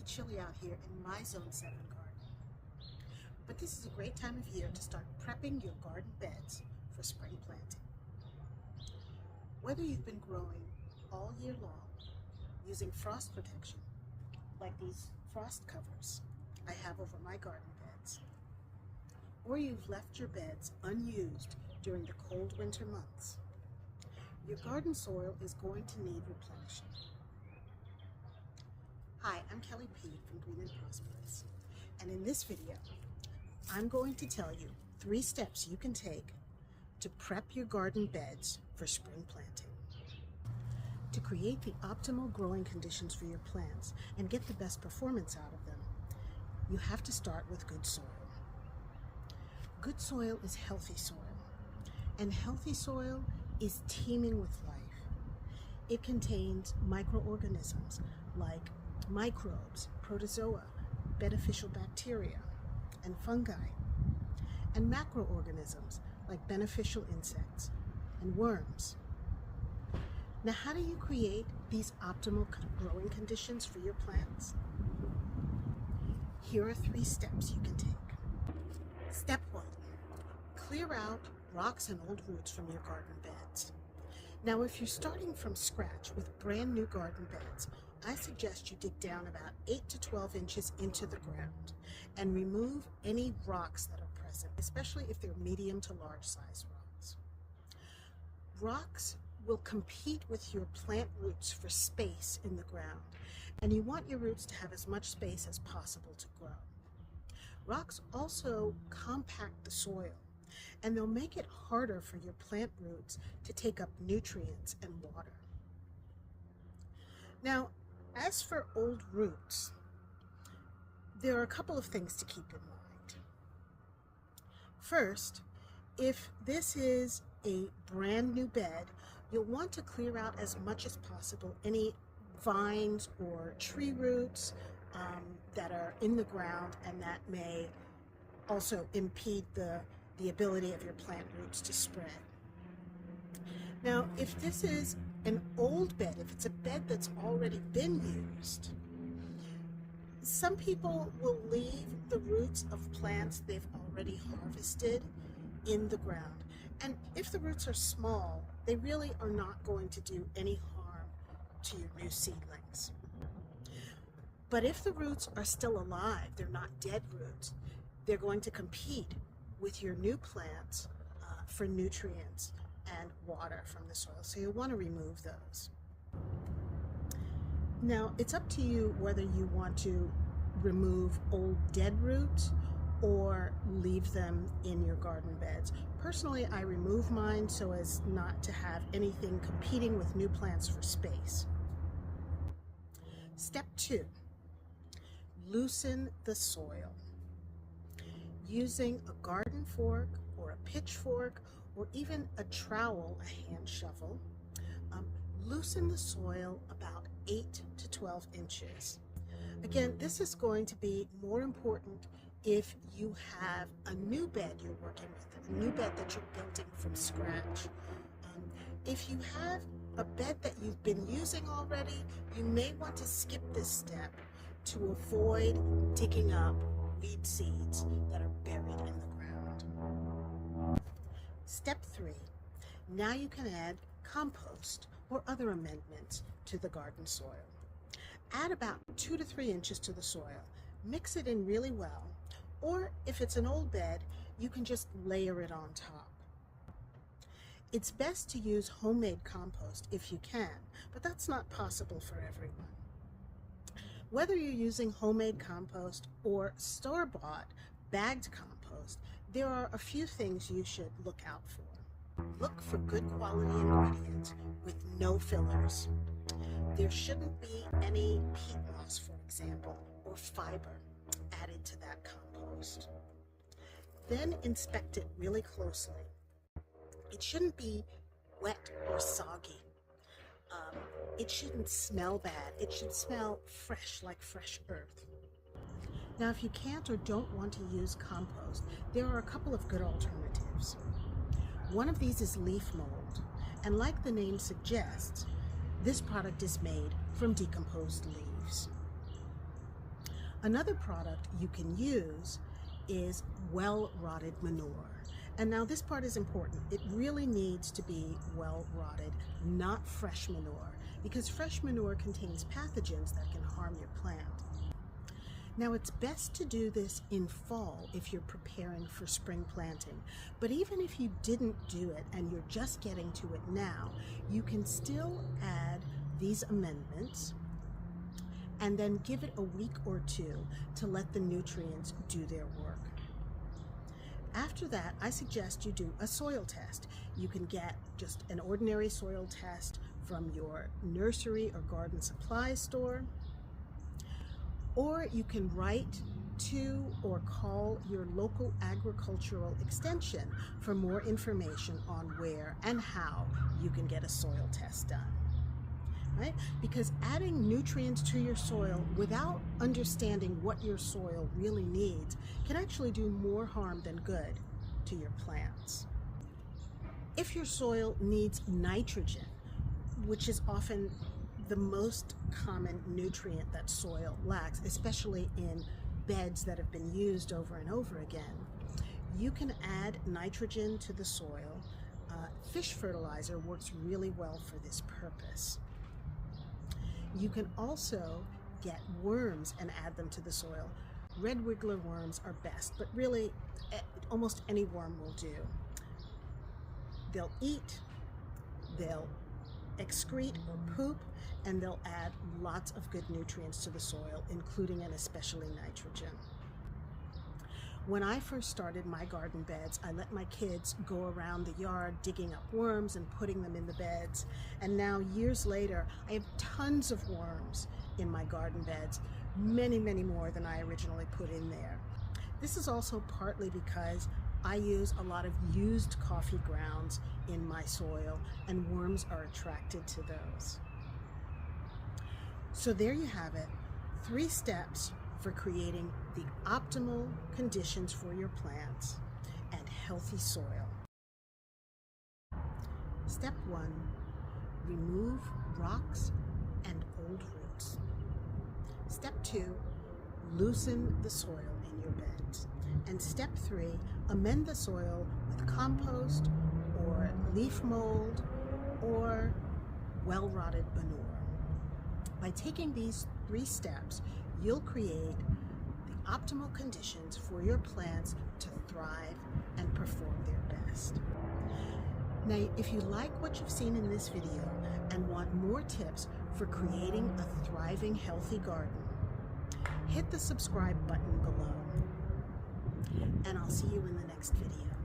chilly out here in my Zone 7 garden. But this is a great time of year to start prepping your garden beds for spring planting. Whether you've been growing all year long using frost protection, like these frost covers I have over my garden beds, or you've left your beds unused during the cold winter months, your garden soil is going to need replenishing. Hi, I'm Kelly P. from Green and Prosperous, and in this video, I'm going to tell you 3 steps you can take to prep your garden beds for spring planting. To create the optimal growing conditions for your plants and get the best performance out of them, you have to start with good soil. Good soil is healthy soil, and healthy soil is teeming with life. It contains microorganisms like microbes, protozoa, beneficial bacteria, and fungi, and macroorganisms like beneficial insects and worms. Now, how do you create these optimal growing conditions for your plants? Here are 3 steps you can take. Step 1, clear out rocks and old roots from your garden beds. Now, if you're starting from scratch with brand new garden beds, I suggest you dig down about 8 to 12 inches into the ground and remove any rocks that are present, especially if they're medium to large size rocks. Rocks will compete with your plant roots for space in the ground, and you want your roots to have as much space as possible to grow. Rocks also compact the soil, and they'll make it harder for your plant roots to take up nutrients and water. Now, as for old roots, there are a couple of things to keep in mind. First, if this is a brand new bed, you'll want to clear out as much as possible any vines or tree roots that are in the ground and that may also impede the ability of your plant roots to spread. Now, if this is an old bed, if it's a bed that's already been used, some people will leave the roots of plants they've already harvested in the ground. And if the roots are small, they really are not going to do any harm to your new seedlings. But if the roots are still alive, they're not dead roots, they're going to compete with your new plants for nutrients and water from the soil. So you'll want to remove those. Now, it's up to you whether you want to remove old dead roots or leave them in your garden beds. Personally, I remove mine so as not to have anything competing with new plants for space. Step 2, loosen the soil. Using a garden fork or a pitchfork or even a trowel, a hand shovel, loosen the soil about 8 to 12 inches. Again, this is going to be more important if you have a new bed you're working with, a new bed that you're building from scratch. If you have a bed that you've been using already, you may want to skip this step to avoid digging up weed seeds that are buried in the ground. Step 3, now you can add compost or other amendments to the garden soil. Add about 2 to 3 inches to the soil. Mix it in really well, or if it's an old bed, you can just layer it on top. It's best to use homemade compost if you can, but that's not possible for everyone. Whether you're using homemade compost or store-bought bagged compost, there are a few things you should look out for. Look for good quality ingredients with no fillers. There shouldn't be any peat moss, for example, or fiber added to that compost. Then inspect it really closely. It shouldn't be wet or soggy. It shouldn't smell bad. It should smell fresh, like fresh earth. Now, if you can't or don't want to use compost, there are a couple of good alternatives. One of these is leaf mold, and like the name suggests, this product is made from decomposed leaves. Another product you can use is well-rotted manure. And now this part is important. It really needs to be well-rotted, not fresh manure, because fresh manure contains pathogens that can harm your plant. Now it's best to do this in fall if you're preparing for spring planting, but even if you didn't do it and you're just getting to it now, you can still add these amendments and then give it a week or two to let the nutrients do their work. After that, I suggest you do a soil test. You can get just an ordinary soil test from your nursery or garden supply store, or you can write to or call your local agricultural extension for more information on where and how you can get a soil test done. Right? Because adding nutrients to your soil without understanding what your soil really needs can actually do more harm than good to your plants. If your soil needs nitrogen, which is often the most common nutrient that soil lacks, especially in beds that have been used over and over again, you can add nitrogen to the soil. Fish fertilizer works really well for this purpose. You can also get worms and add them to the soil. Red wiggler worms are best, but really almost any worm will do. They'll eat, they'll excrete or poop, and they'll add lots of good nutrients to the soil, including and especially nitrogen. When I first started my garden beds, I let my kids go around the yard digging up worms and putting them in the beds. And now, years later, I have tons of worms in my garden beds, many, many more than I originally put in there. This is also partly because I use a lot of used coffee grounds in my soil, and worms are attracted to those. So there you have it, 3 steps for creating the optimal conditions for your plants and healthy soil. Step 1, remove rocks and old roots. Step 2, loosen the soil in your beds. And step 3, amend the soil with compost or leaf mold or well-rotted manure. By taking these 3 steps, you'll create the optimal conditions for your plants to thrive and perform their best. Now, if you like what you've seen in this video and want more tips for creating a thriving, healthy garden, hit the subscribe button below. And I'll see you in the next video.